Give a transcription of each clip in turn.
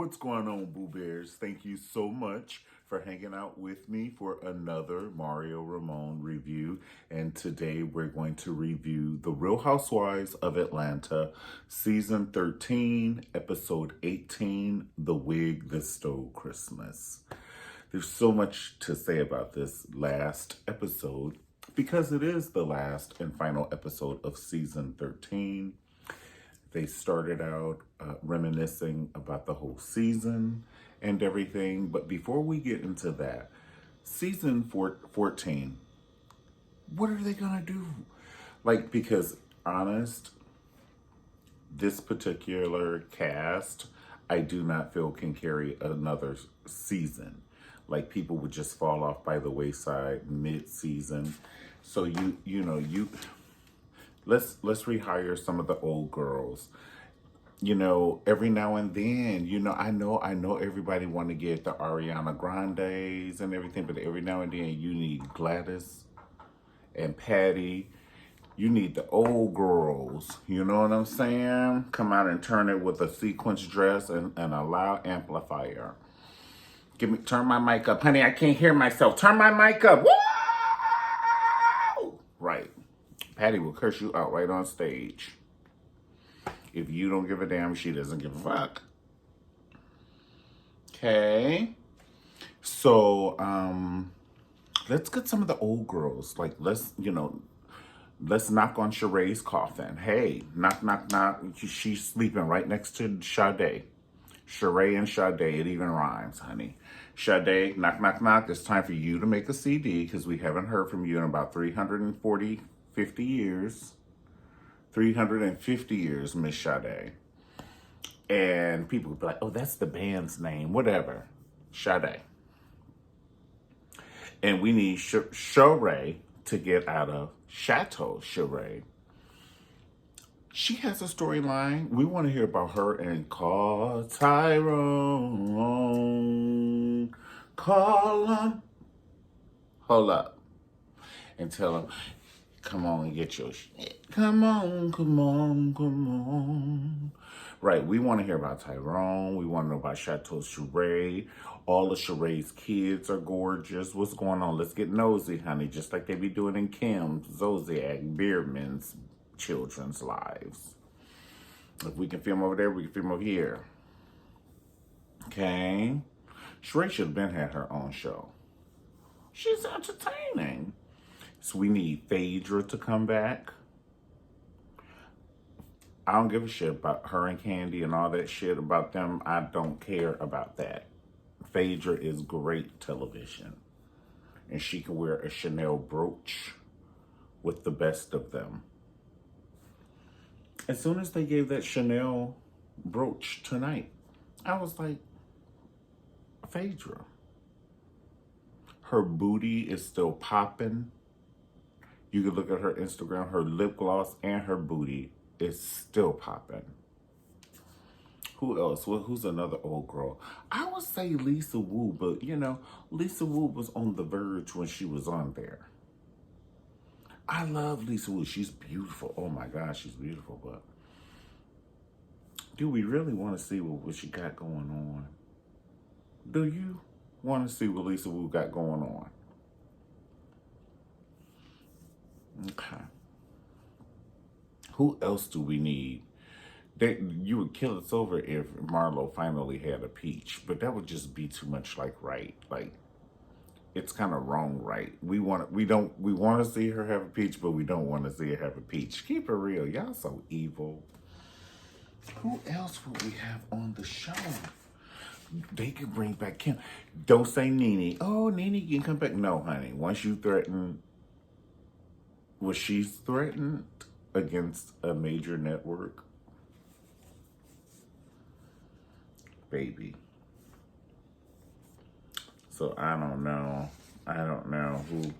What's going on, Boo Bears? Thank you so much for hanging out with me for another Mario Ramon review. And today we're going to review The Real Housewives of Atlanta, Season 13, Episode 18, The Wig That Stole Christmas. There's so much to say about this last episode because it is the last and final episode of Season 13. They started out reminiscing about the whole season and everything. But before we get into that, season 14, what are they going to do? Like, because honest, this particular cast, I do not feel can carry another season. Like, people would just fall off by the wayside mid-season. So let's rehire some of the old girls. Every now and then, I know everybody want to get the Ariana Grandes and everything, but every now and then you need Gladys and Patty. You need the old girls, you know what I'm saying? Come out and turn it with a sequence dress and a loud amplifier. Turn my mic up. Honey, I can't hear myself. Turn my mic up. Woo! Right. Patty will curse you out right on stage. If you don't give a damn, she doesn't give a fuck. Okay. So, let's get some of the old girls. Like, let's knock on Sheree's coffin. Hey, knock, knock, knock. She's sleeping right next to Sade. Sheree and Sade, it even rhymes, honey. Sade, knock, knock, knock. It's time for you to make a CD because we haven't heard from you in about 50 years. 350 years, Miss Sade. And people would be like, oh, that's the band's name. Whatever. Sade. And we need Sheree to get out of Chateau Sheree. She has a storyline. We want to hear about her and call Tyrone. Call him. Hold up. And tell him, come on and get your shit. Come on, come on, come on. Right, we want to hear about Tyrone. We want to know about Chateau Sheree. All of Sheree's kids are gorgeous. What's going on? Let's get nosy, honey. Just like they be doing in Kim, Zodiac, Bierman's children's lives. If we can film over there, we can film over here. Okay? Sheree should have been had her own show. She's entertaining. So we need Phaedra to come back. I don't give a shit about her and Candy and all that shit about them. I don't care about that. Phaedra is great television. And she can wear a Chanel brooch with the best of them. As soon as they gave that Chanel brooch tonight, I was like, Phaedra. Her booty is still popping. You can look at her Instagram, her lip gloss and her booty is still popping. Who else? Well, who's another old girl? I would say Lisa Wu, but Lisa Wu was on the verge when she was on there. I love Lisa Wu. She's beautiful. Oh my gosh, she's beautiful. But do we really want to see what she got going on? Do you want to see what Lisa Wu got going on? Okay. Who else do we need? You would kill us over if Marlo finally had a peach, but that would just be too much like right. Like, it's kind of wrong, right? We want to see her have a peach, but we don't want to see her have a peach. Keep it real. Y'all so evil. Who else would we have on the show? They could bring back Kim. Don't say Nene. Oh, Nene can come back. No, honey. Once you threaten, was she threatened against a major network? Baby. So I don't know who.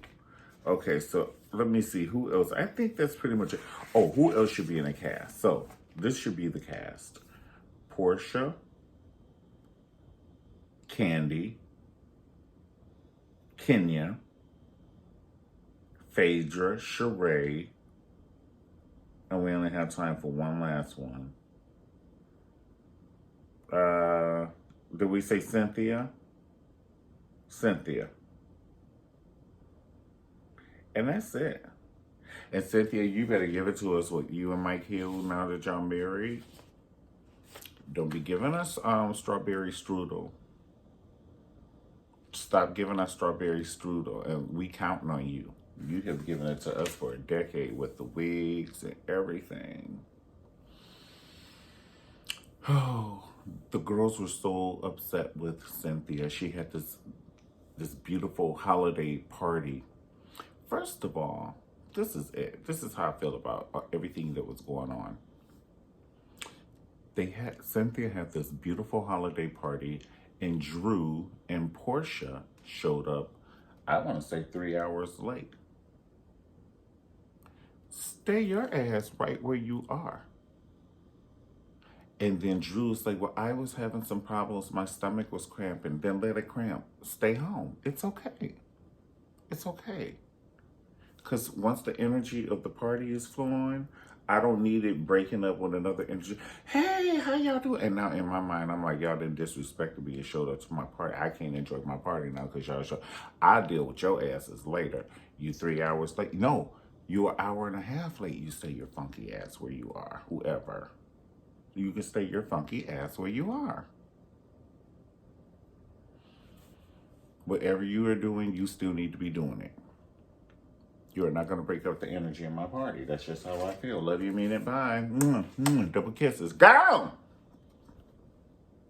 Okay, so let me see who else. I think that's pretty much it. Oh, who else should be in the cast? So this should be the cast. Portia, Candy, Kenya, Phaedra, Sheree, and we only have time for one last one. Did we say Cynthia? Cynthia. And that's it. And Cynthia, you better give it to us with you and Mike Hill now that y'all married. Don't be giving us strawberry strudel. Stop giving us strawberry strudel, and we counting on you. You have given it to us for a decade with the wigs and everything. Oh, the girls were so upset with Cynthia. She had this beautiful holiday party. First of all, this is it. This is how I feel about everything that was going on. Cynthia had this beautiful holiday party, and Drew and Portia showed up, I want to say 3 hours late. Stay your ass right where you are. And then Drew's like, well, I was having some problems. My stomach was cramping. Then let it cramp. Stay home. It's okay. It's okay. Because once the energy of the party is flowing, I don't need it breaking up with another energy. Hey, how y'all doing? And now in my mind, I'm like, y'all didn't disrespect me and showed up to my party. I can't enjoy my party now because y'all show. I'll deal with your asses later. You 3 hours late. No, you an hour and a half late. You stay your funky ass where you are, whoever. You can stay your funky ass where you are. Whatever you are doing, you still need to be doing it. You are not going to break up the energy in my party. That's just how I feel. Love you, mean it, bye. Double kisses. Go!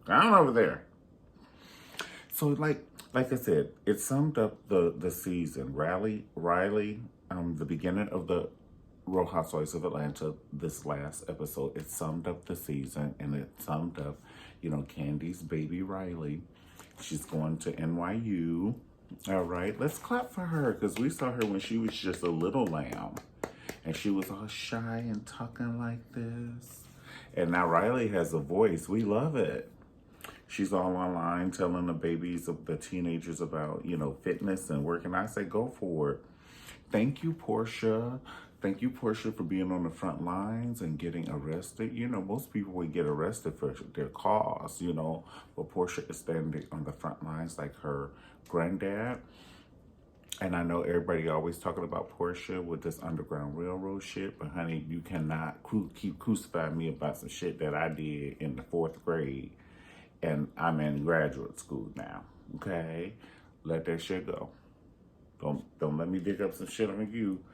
Go on over there. So, like I said, it summed up the season. Riley, the beginning of the Real Housewives of Atlanta, this last episode, it summed up the season, and it summed up, Candy's baby Riley. She's going to NYU. All right, let's clap for her, because we saw her when she was just a little lamb, and she was all shy and talking like this. And now Riley has a voice. We love it. She's all online telling the teenagers about, fitness and working. I say, go for it. Thank you, Portia. Thank you, Portia, for being on the front lines and getting arrested. Most people would get arrested for their cause, but Portia is standing on the front lines like her granddad. And I know everybody always talking about Portia with this Underground Railroad shit, but honey, you cannot keep crucifying me about some shit that I did in the 4th grade. And I'm in graduate school now, okay? Let that shit go. Don't let me dig up some shit on you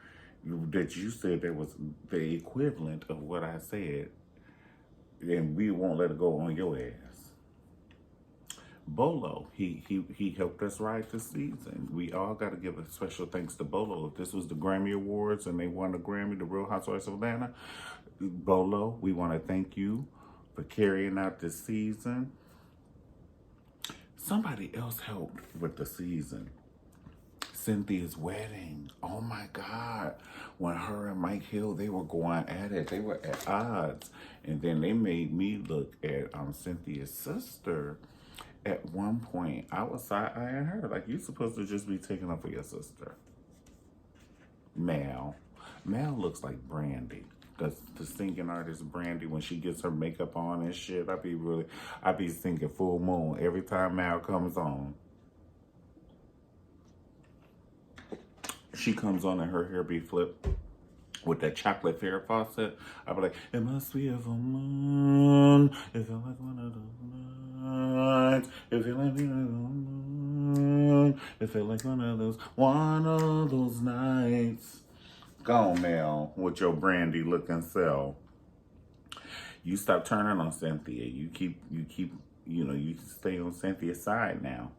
that you said that was the equivalent of what I said, and we won't let it go on your ass. Bolo, he helped us ride this season. We all got to give a special thanks to Bolo. If this was the Grammy Awards and they won a Grammy, the Real Housewives of Atlanta, Bolo, we want to thank you for carrying out this season. Somebody else helped with the season. Cynthia's wedding. Oh my God. When her and Mike Hill, they were going at it. They were at odds. And then they made me look at Cynthia's sister. At one point, I was side-eyeing her. Like, you're supposed to just be taking up for your sister. Mel looks like Brandy. The singing artist Brandy, when she gets her makeup on and shit, I be singing Full Moon every time Mal comes on. She comes on and her hair be flipped with that chocolate Farrah Fawcett. I be like, it must be a full moon. It feel like one of those nights. It feel like one of those moon. It feel like one of those nights. Go on, Mel, with your Brandy looking self. You stop turning on Cynthia. You stay on Cynthia's side now.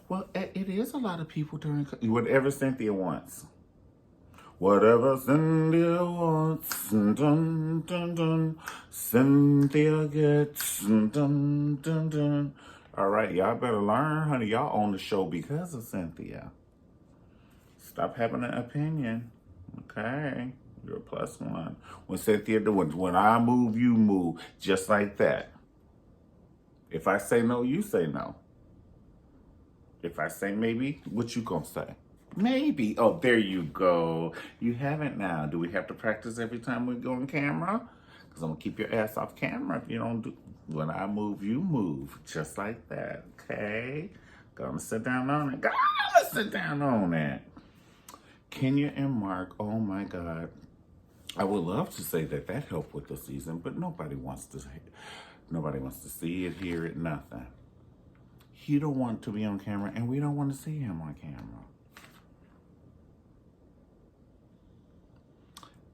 Well, it is a lot of people during whatever Cynthia wants. Whatever Cynthia wants, dun, dun, dun, Cynthia gets, dun, dun, dun. All right, y'all better learn, honey. Y'all on the show because of Cynthia. Stop having an opinion, okay? You're a +1. When Cynthia doing, when I move, you move, just like that. If I say no, you say no. If I say maybe, what you gonna say? Maybe. Oh, there you go. You haven't now. Do we have to practice every time we go on camera? Because I'm gonna keep your ass off camera if you don't do. When I move, you move. Just like that, okay? Gonna sit down on it. Gonna sit down on it. Kenya and Mark, oh my God. I would love to say that that helped with the season, but nobody wants to see it, hear it, nothing. He don't want to be on camera, and we don't want to see him on camera.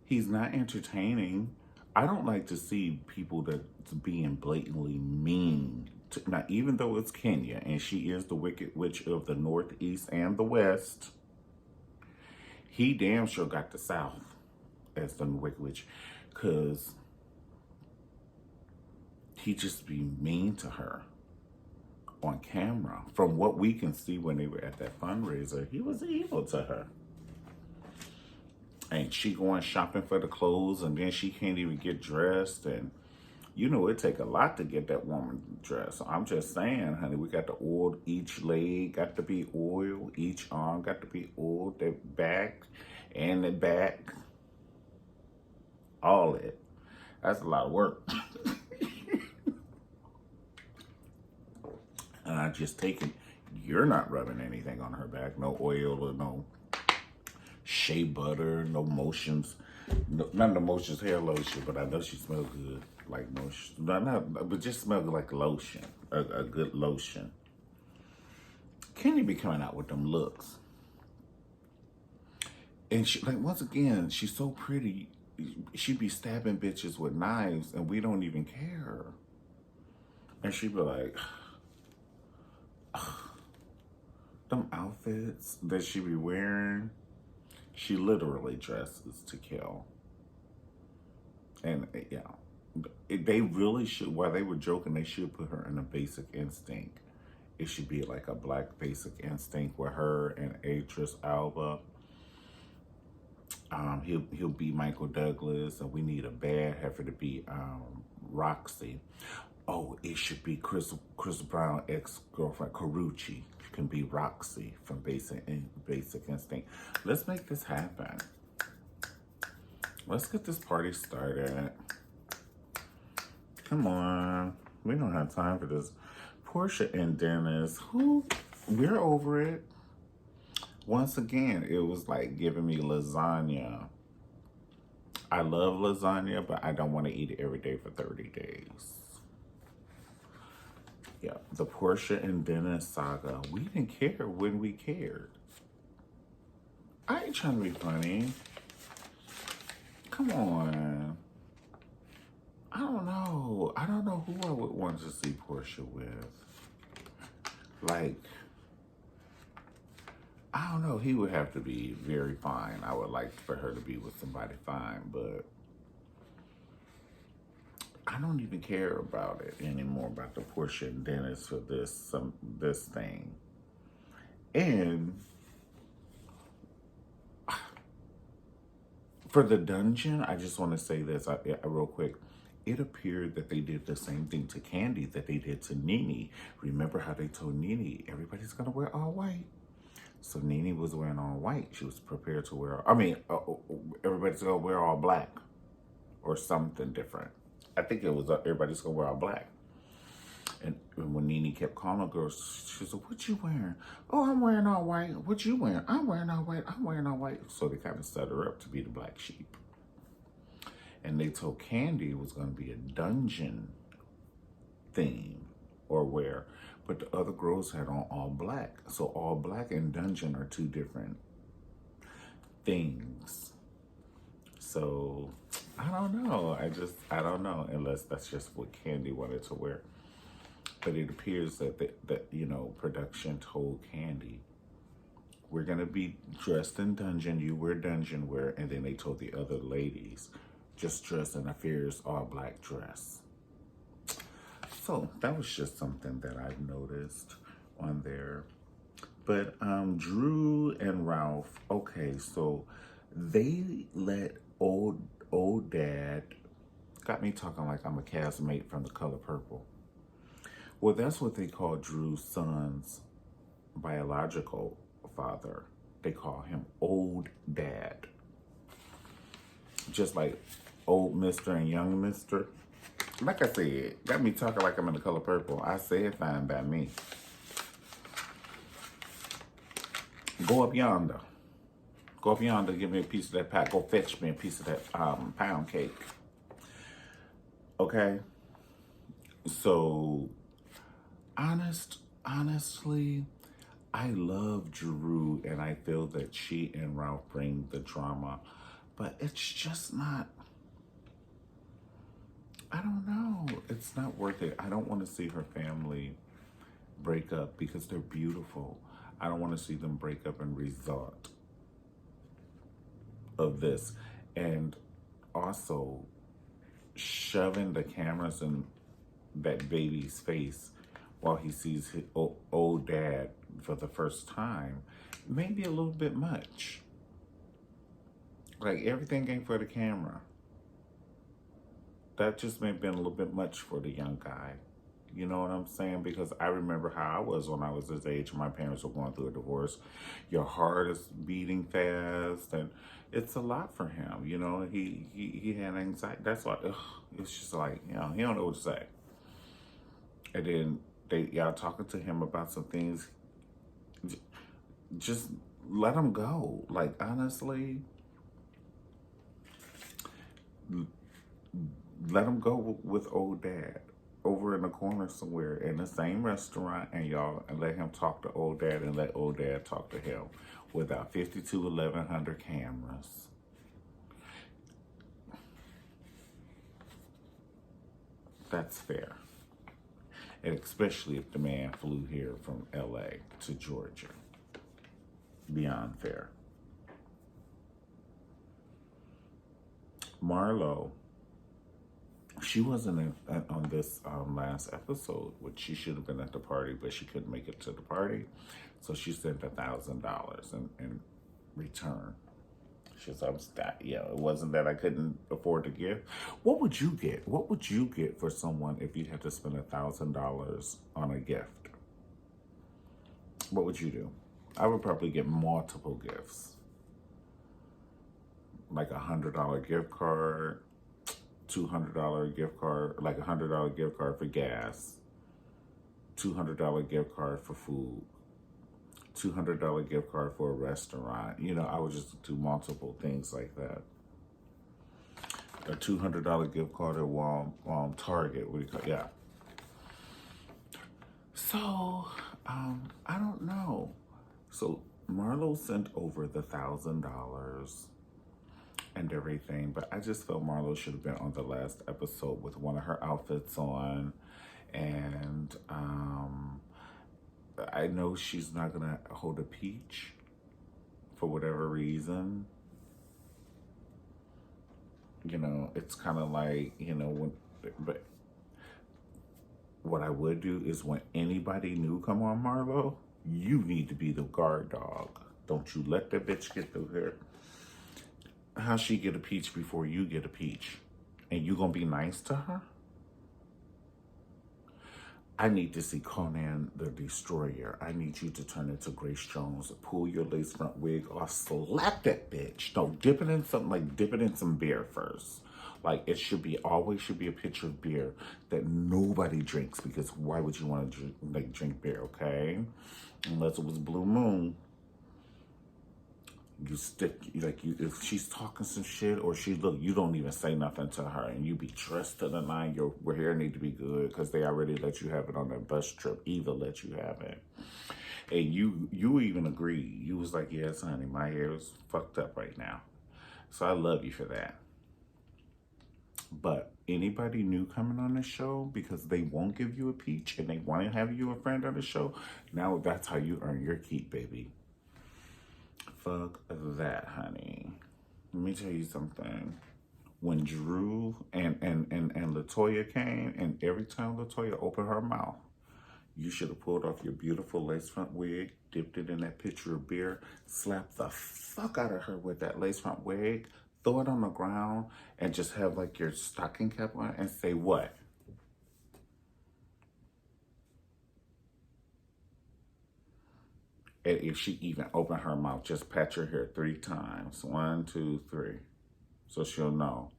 He's not entertaining. I don't like to see people that's being blatantly mean. Now, even though it's Kenya, and she is the Wicked Witch of the Northeast and the West, he damn sure got the South as the Wicked Witch, because he just be mean to her on camera. From what we can see when they were at that fundraiser, he was evil to her. And she going shopping for the clothes, and then she can't even get dressed. And you know, it take a lot to get that woman dressed. So I'm just saying, honey, we got to oil each leg, got to be oiled, each arm got to be oiled, the back and the back, all it. That's a lot of work. And I just take it, you're not rubbing anything on her back, no oil or no shea butter, no motions, none of the motions hair lotion, but I know she smells good, like motion. But just smell good like lotion, a good lotion. Kenny be coming out with them looks, and she, like, once again, she's so pretty. She be stabbing bitches with knives, and we don't even care. And she be like, them outfits that she be wearing. She literally dresses to kill. And yeah, they really should, while they were joking, they should put her in a Basic Instinct. It should be like a black Basic Instinct with her and Idris Elba. He'll be Michael Douglas, and we need a bad heifer to be Roxy. Oh, it should be Chris Brown ex-girlfriend Karuchi can be Roxy from Basic Instinct. Let's make this happen. Let's get this party started. Come on. We don't have time for this. Portia and Dennis, we're over it. Once again, it was like giving me lasagna. I love lasagna, but I don't want to eat it every day for 30 days. Yeah, the Portia and Dennis saga. We didn't care when we cared. I ain't trying to be funny. Come on. I don't know. I don't know who I would want to see Portia with. Like, I don't know. He would have to be very fine. I would like for her to be with somebody fine, but I don't even care about it anymore, about the Portia and Dennis for this thing. And for the dungeon, I just want to say this real quick. It appeared that they did the same thing to Candy that they did to Nene. Remember how they told Nene, everybody's going to wear all white? So Nene was wearing all white. She was prepared to wear, everybody's going to wear all black or something different. I think it was everybody's going to wear all black. And when Nene kept calling girls, she said, what you wearing? Oh, I'm wearing all white. What you wearing? I'm wearing all white. I'm wearing all white. So they kind of set her up to be the black sheep. And they told Candy it was going to be a dungeon theme or wear. But the other girls had on all black. So all black and dungeon are two different things. So I don't know. I don't know, unless that's just what Candy wanted to wear. But it appears that production told Candy, we're going to be dressed in dungeon. You wear dungeon wear. And then they told the other ladies, just dress in a fierce all black dress. So that was just something that I've noticed on there. But Drew and Ralph, okay, so they let old dad, got me talking like I'm a castmate from The Color Purple. Well, that's what they call Drew's son's biological father. They call him old dad. Just like old Mr. and young Mr. Like I said, got me talking like I'm in the color purple. I said fine by me. Go up yonder. Go up yonder, give me a piece of that pie. Go fetch me a piece of that pound cake. Okay? So, honestly, I love Drew, and I feel that she and Ralph bring the drama, but it's just not, I don't know. It's not worth it. I don't want to see her family break up because they're beautiful. I don't want to see them break up and result of this. And also, shoving the cameras in that baby's face while he sees his old dad for the first time may be a little bit much. Like, everything ain't for the camera. That just may have been a little bit much for the young guy. You know what I'm saying? Because I remember how I was when I was his age and my parents were going through a divorce. Your heart is beating fast, and it's a lot for him. You know, he had anxiety. That's why it's just like, you know, he don't know what to say. And then y'all talking to him about some things. Just let him go. Like, honestly, let him go with old dad over in the corner somewhere in the same restaurant, and let him talk to old dad and let old dad talk to him without 52 1100 cameras. That's fair. And especially if the man flew here from LA to Georgia. Beyond fair. Marlo, she wasn't on this last episode, which she should have been at the party, but she couldn't make it to the party. So she sent $1,000 in return. She said, it wasn't that I couldn't afford to give. What would you get? What would you get for someone if you had to spend $1,000 on a gift? What would you do? I would probably get multiple gifts. Like $100 gift card, $200 gift card, like $100 gift card for gas, $200 gift card for food, $200 gift card for a restaurant. You know, I would just do multiple things like that. A $200 gift card at Target. What do you call it? Yeah. So, I don't know. So Marlo sent over the $1,000 and everything, but I just felt Marlo should have been on the last episode with one of her outfits on, and I know she's not gonna hold a peach for whatever reason. You know, it's kind of like, you know, but what I would do is when anybody new come on Marlo, you need to be the guard dog. Don't you let that bitch get through here. How she get a peach before you get a peach? And you gonna be nice to her? I need to see Conan the Destroyer. I need you to turn into Grace Jones, pull your lace front wig off, slap that bitch. No, dip it in something, like dip it in some beer first. Like, it should be, always should be a pitcher of beer that nobody drinks, because why would you want to drink beer, okay? Unless it was Blue Moon. You stick, if she's talking some shit or you don't even say nothing to her, and you be dressed to the nine, your hair need to be good because they already let you have it on their bus trip. Eva let you have it. And you even agreed. You was like, yes, honey, my hair is fucked up right now. So I love you for that. But anybody new coming on the show, because they won't give you a peach and they want to have you a friend on the show, now that's how you earn your keep, baby. Fuck that, honey. Let me tell you something. When Drew and LaToya came, and every time LaToya opened her mouth, you should have pulled off your beautiful lace front wig, dipped it in that pitcher of beer, slapped the fuck out of her with that lace front wig, throw it on the ground, and just have like your stocking cap on and say what? And if she even opened her mouth, just pat your hair 3 times. 1, 2, 3. So she'll know.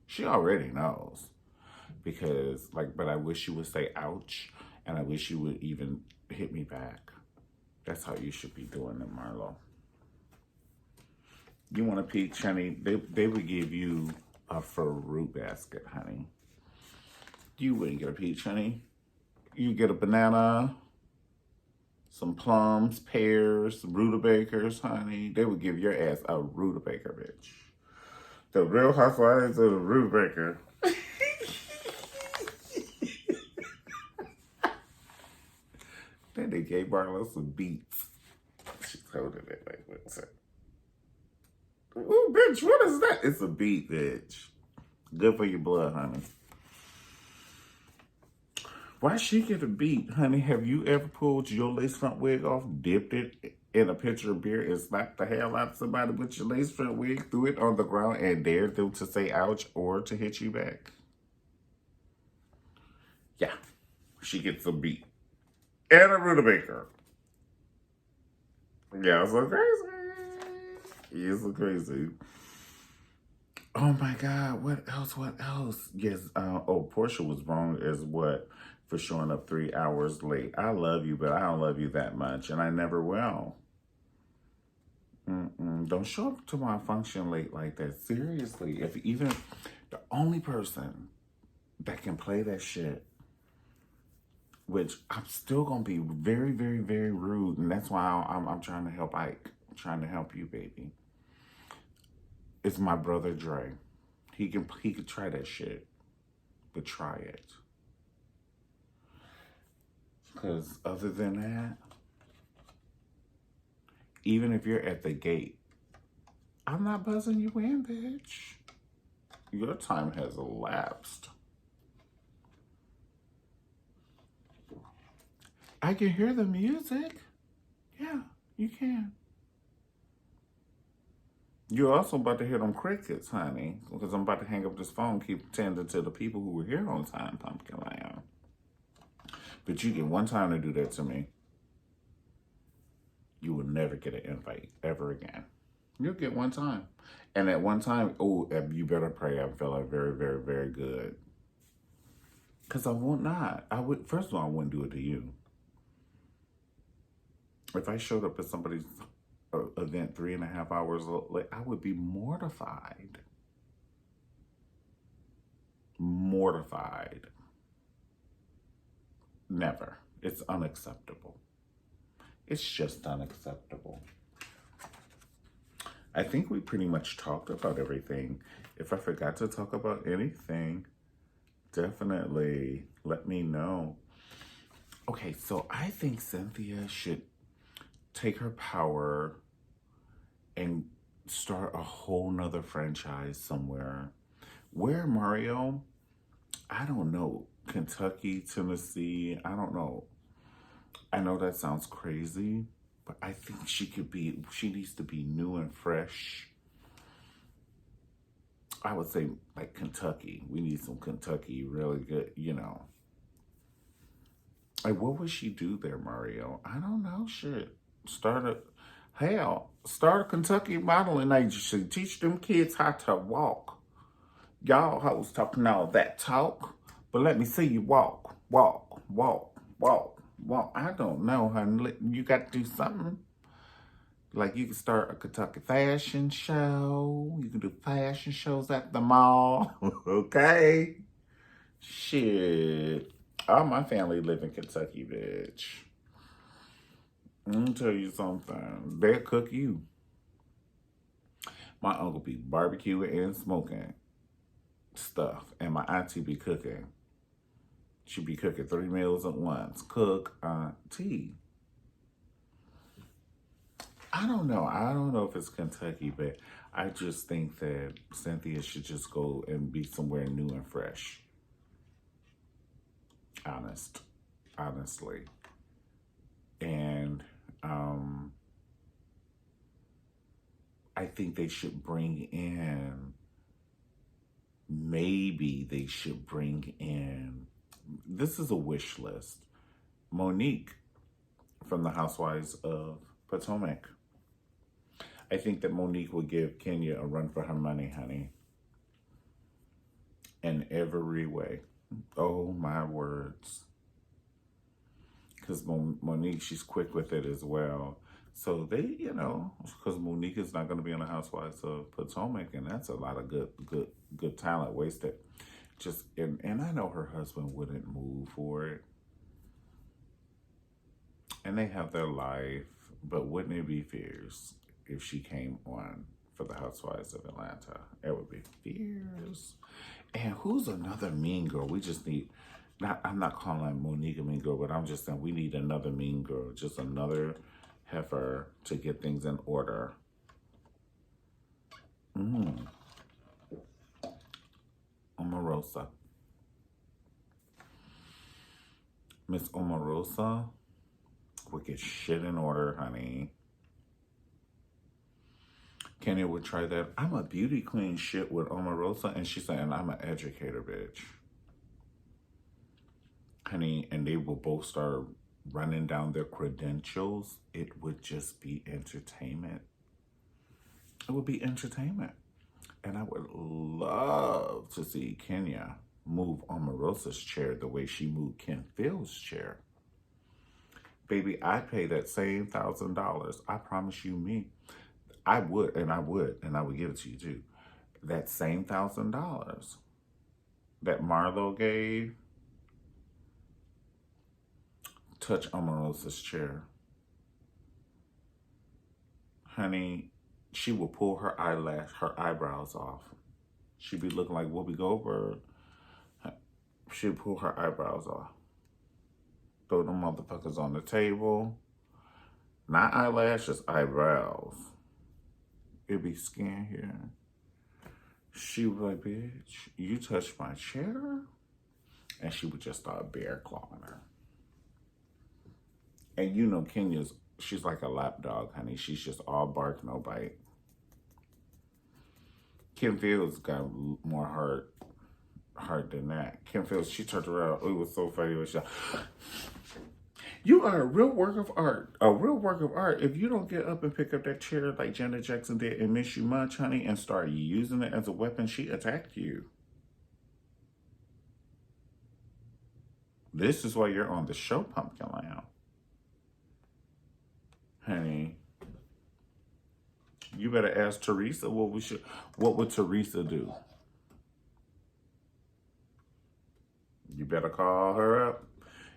She already knows. because, like, but I wish you would say ouch, and I wish you would even hit me back. That's how you should be doing it, Marlo. You want a peach, honey? They would give you a fruit basket, honey. You wouldn't get a peach, honey. You get a banana, some plums, pears, rutabagas, honey. They would give your ass a rutabaga, bitch. The Real Housewives of the Rutabaga. Then they gave Marlo some beets. She's holding it like, what's it? Ooh, bitch, what is that? It's a beet, bitch. Good for your blood, honey. Why she get a beet, honey? Have you ever pulled your lace front wig off, dipped it in a pitcher of beer, and slapped the hell out of somebody with your lace front wig, threw it on the ground, and dared them to say ouch or to hit you back? Yeah, she gets a beet. And a rutabaga. Yeah, so crazy. You're so crazy. Oh my God, what else? What else? Yes, Portia was wrong as what? For showing up 3 hours late. I love you, but I don't love you that much, and I never will. Don't show up to my function late like that. Seriously, if even the only person that can play that shit, which I'm still gonna be very, very, very rude, and that's why I'm trying to help Ike. I'm trying to help you, baby. It's my brother Dre. He could try that shit, but try it. Because other than that, even if you're at the gate, I'm not buzzing you in, bitch. Your time has elapsed. I can hear the music. Yeah, you can. You're also about to hear them crickets, honey, because I'm about to hang up this phone, keep tending to the people who were here on time, Pumpkin Land. But you get one time to do that to me. You will never get an invite ever again. You'll get one time. And at one time, oh, you better pray I'm feeling very, very, very good. Because I would not. First of all, I wouldn't do it to you. If I showed up at somebody's event 3.5 hours late, I would be mortified. Mortified. Never. It's unacceptable. It's just unacceptable. I think we pretty much talked about everything. If I forgot to talk about anything, definitely let me know. Okay, so I think Cynthia should take her power and start a whole nother franchise somewhere. Where, Mario? I don't know. Kentucky, Tennessee, I don't know. I know that sounds crazy, but I think she needs to be new and fresh. I would say like Kentucky. We need some Kentucky, really good, Like, what would she do there, Mario? I don't know, shit. Start a Kentucky modeling agency. Teach them kids how to walk. Y'all hoes talking all that talk, but let me see you walk, walk, walk, walk, walk. I don't know, honey. You got to do something. Like, you can start a Kentucky fashion show. You can do fashion shows at the mall. Okay? Shit. All my family live in Kentucky, bitch. Let me tell you something. They'll cook you. My uncle be barbecuing and smoking stuff, and my auntie be cooking. She be cooking 3 meals at once. Cook, tea. I don't know. I don't know if it's Kentucky, but I just think that Cynthia should just go and be somewhere new and fresh. Honestly. And I think they should maybe they should bring in, this is a wish list, Monique from the Housewives of Potomac. I think that Monique will give Kenya a run for her money, honey. In every way. Oh, my words. Because Monique, she's quick with it as well. So they, because Monique is not going to be on the Housewives of Potomac, and that's a lot of good talent wasted. And I know her husband wouldn't move for it, and they have their life. But wouldn't it be fierce if she came on for the Housewives of Atlanta? It would be fierce. And who's another mean girl? We just need. I'm not calling Monique a mean girl, but I'm just saying we need another mean girl. Just another heifer to get things in order. Omarosa. Miss Omarosa would get shit in order, honey. Kenya would try that. I'm a beauty queen shit with Omarosa, and she's saying I'm an educator, bitch. Honey, and they will both start running down their credentials. It would just be entertainment. It would be entertainment. And I would love to see Kenya move Omarosa's chair the way she moved Ken Field's chair. Baby, I'd pay that same $1,000. I promise you me. I would give it to you too. That same $1,000 that Marlo gave, touch Omarosa's chair. Honey, she will pull her eyebrows off. She'd be looking like Whoopi Goldberg. She'd pull her eyebrows off. Throw them motherfuckers on the table. Not eyelashes, eyebrows. It'd be skin here. She would be like, bitch, you touched my chair? And she would just start bear clawing her. And you know she's like a lap dog, honey. She's just all bark, no bite. Kim Fields got more heart than that. Kim Fields, she turned around. It was so funny. She said, you are a real work of art. A real work of art. If you don't get up and pick up that chair like Janet Jackson did and Miss You Much, honey, and start using it as a weapon, she attacked you. This is why you're on the show, Pumpkin Lamb. Honey, you better ask Teresa what would Teresa do? You better call her up.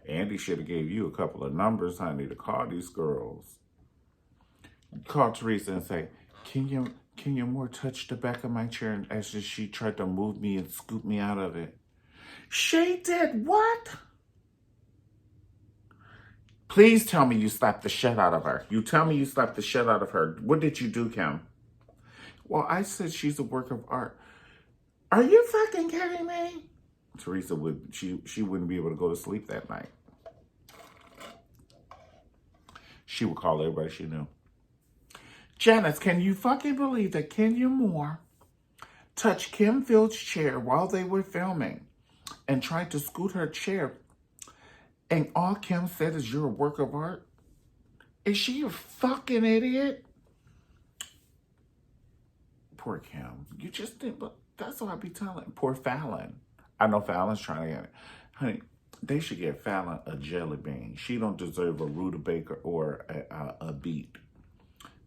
Andy should have gave you a couple of numbers, honey, to call these girls. Call Teresa and say, can you more touch the back of my chair as she tried to move me and scoop me out of it? She did what? Please tell me you slapped the shit out of her. You tell me you slapped the shit out of her. What did you do, Kim? Well, I said she's a work of art. Are you fucking kidding me? Teresa she wouldn't be able to go to sleep that night. She would call everybody she knew. Janice, can you fucking believe that Kenya Moore touched Kim Field's chair while they were filming and tried to scoot her chair, and all Kim said is, you're a work of art? Is she a fucking idiot? Poor Kim. You just didn't, but that's what I be telling. Poor Fallon. I know Fallon's trying to get it. Honey, they should get Fallon a jelly bean. She don't deserve a rutabaga or a beet.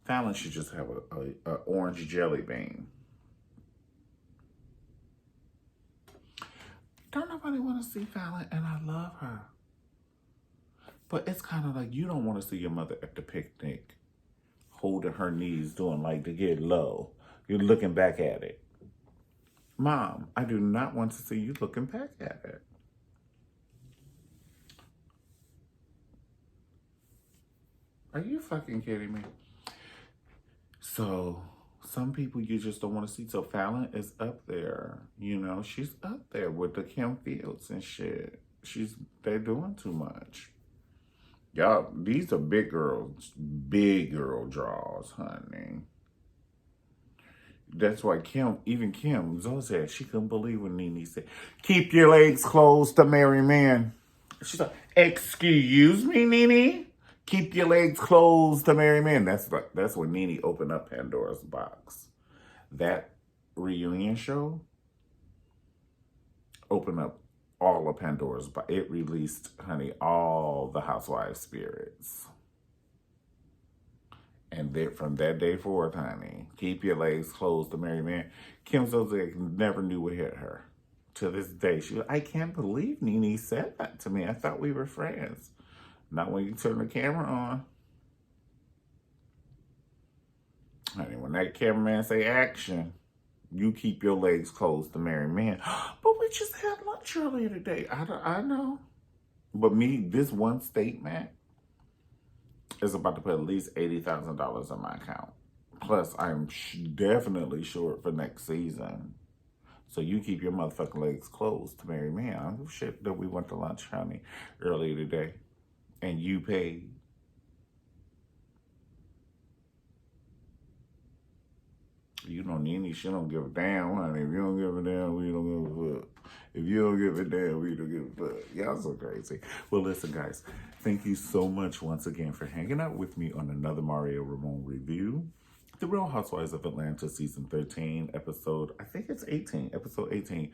Fallon should just have a orange jelly bean. Don't nobody want to see Fallon, and I love her. But it's kind of like you don't want to see your mother at the picnic holding her knees, doing like to get low. You're looking back at it. Mom, I do not want to see you looking back at it. Are you fucking kidding me? So, some people you just don't want to see. So, Fallon is up there. You know, she's up there with the Kim Fields and shit. They're doing too much. Y'all, these are big girl draws, honey. That's why even Kim, Zoe said she couldn't believe when Nene said, keep your legs closed to marry men. She's like, excuse me, Nene? Keep your legs closed to marry men. That's when Nene opened up Pandora's box. That reunion show opened up all of Pandora's, but it released, honey, all the housewives spirits. And then from that day forward, honey, keep your legs closed to marry man. Kim Zolciak never knew what hit her. To this day, she was, I can't believe Nene said that to me. I thought we were friends. Not when you turn the camera on. Honey, when that cameraman say action, you keep your legs closed to marry man. But we just had lunch earlier today. I know. But me, this one statement is about to put at least $80,000 in my account. Plus, I'm definitely short for next season. So you keep your motherfucking legs closed to marry me. I don't give a shit that we went to lunch, honey, earlier today. And you paid. You know, Nene, she don't give a damn, honey. If you don't give a damn, we don't give a fuck. If you don't give a damn, we don't give a fuck. Y'all so crazy. Well, listen, guys. Thank you so much once again for hanging out with me on another Mario Ramon review. The Real Housewives of Atlanta season 13, episode, I think it's 18, episode 18.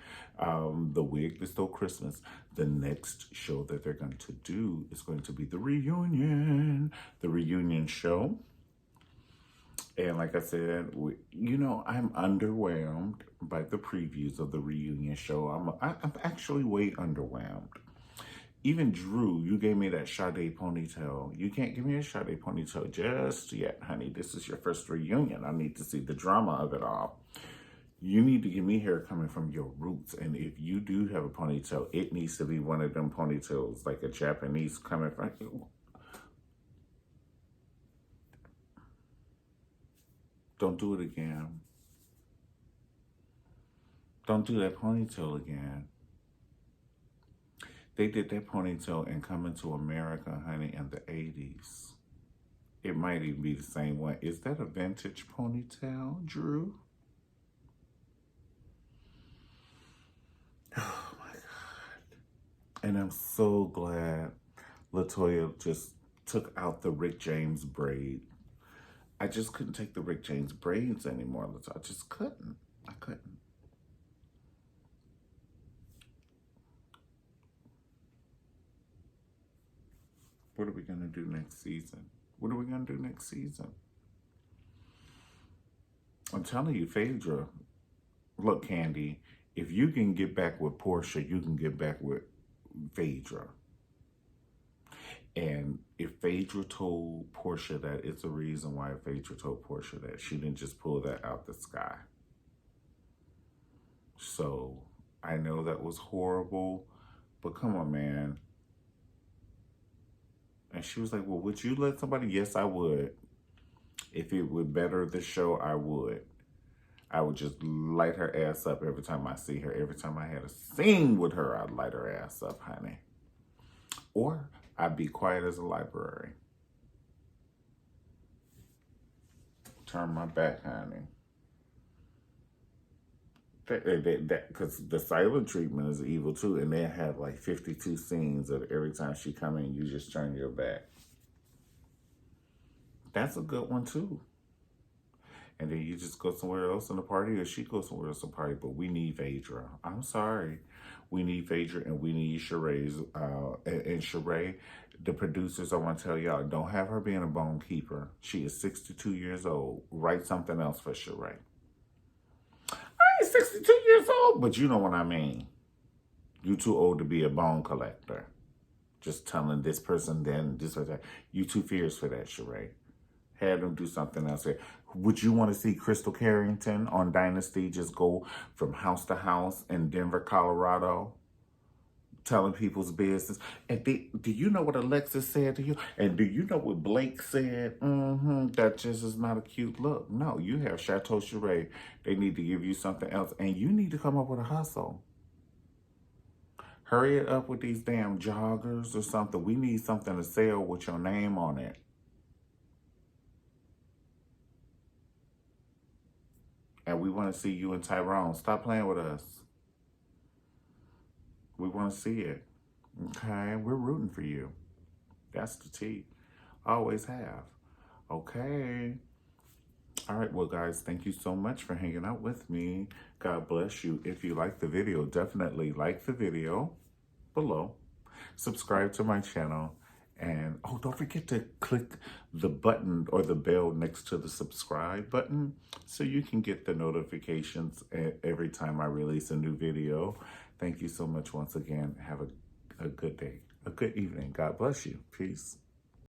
The Wig that Stole Christmas. The next show that they're going to do is going to be the reunion show. And like I said, I'm underwhelmed by the previews of the reunion show. I'm actually way underwhelmed. Even Drew, you gave me that Sade ponytail. You can't give me a Sade ponytail just yet, honey. This is your first reunion. I need to see the drama of it all. You need to give me hair coming from your roots. And if you do have a ponytail, it needs to be one of them ponytails, like a Japanese coming from you. Don't do it again. Don't do that ponytail again. They did that ponytail in Coming to America, honey, in the 80s. It might even be the same one. Is that a vintage ponytail, Drew? Oh, my God. And I'm so glad LaToya just took out the Rick James braid. I just couldn't take the Rick James braids anymore. I just couldn't. I couldn't. What are we going to do next season? What are we going to do next season? I'm telling you, Phaedra, look, Candy, if you can get back with Portia, you can get back with Phaedra. And if Phaedra told Portia that, it's a reason why Phaedra told Portia that. She didn't just pull that out the sky. So, I know that was horrible, but come on, man. And she was like, well, would you let somebody? Yes, I would. If it would better the show, I would. I would just light her ass up every time I see her. Every time I had a scene with her, I'd light her ass up, honey. Or I'd be quiet as a library. Turn my back, honey. Because the silent treatment is evil too, and they had like 52 scenes of every time she come in, you just turn your back. That's a good one too. And then you just go somewhere else in the party, or she goes somewhere else in the party. But we need Phaedra. I'm sorry. We need Phaedra, and we need Sheree's. And Sheree, the producers, I want to tell y'all, don't have her being a bone keeper. She is 62 years old. Write something else for Sheree. 62 years old, but you know what I mean. You too old to be a bone collector. Just telling this person then, this or that. You too fierce for that, Sheree. Had them do something else here. Would you want to see Crystal Carrington on Dynasty just go from house to house in Denver, Colorado? Telling people's business. And do you know what Alexis said to you? And do you know what Blake said? That just is not a cute look. No, you have Chateau Sheree. They need to give you something else. And you need to come up with a hustle. Hurry it up with these damn joggers or something. We need something to sell with your name on it. And we want to see you and Tyrone. Stop playing with us. We want to see it. Okay? We're rooting for you. That's the tea. Always have. Okay? All right. Well, guys, thank you so much for hanging out with me. God bless you. If you like the video, definitely like the video. below. Subscribe to my channel. And oh, don't forget to click the button or the bell next to the subscribe button so you can get the notifications every time I release a new video. Thank you so much once again. Have a good day, a good evening. God bless you. Peace.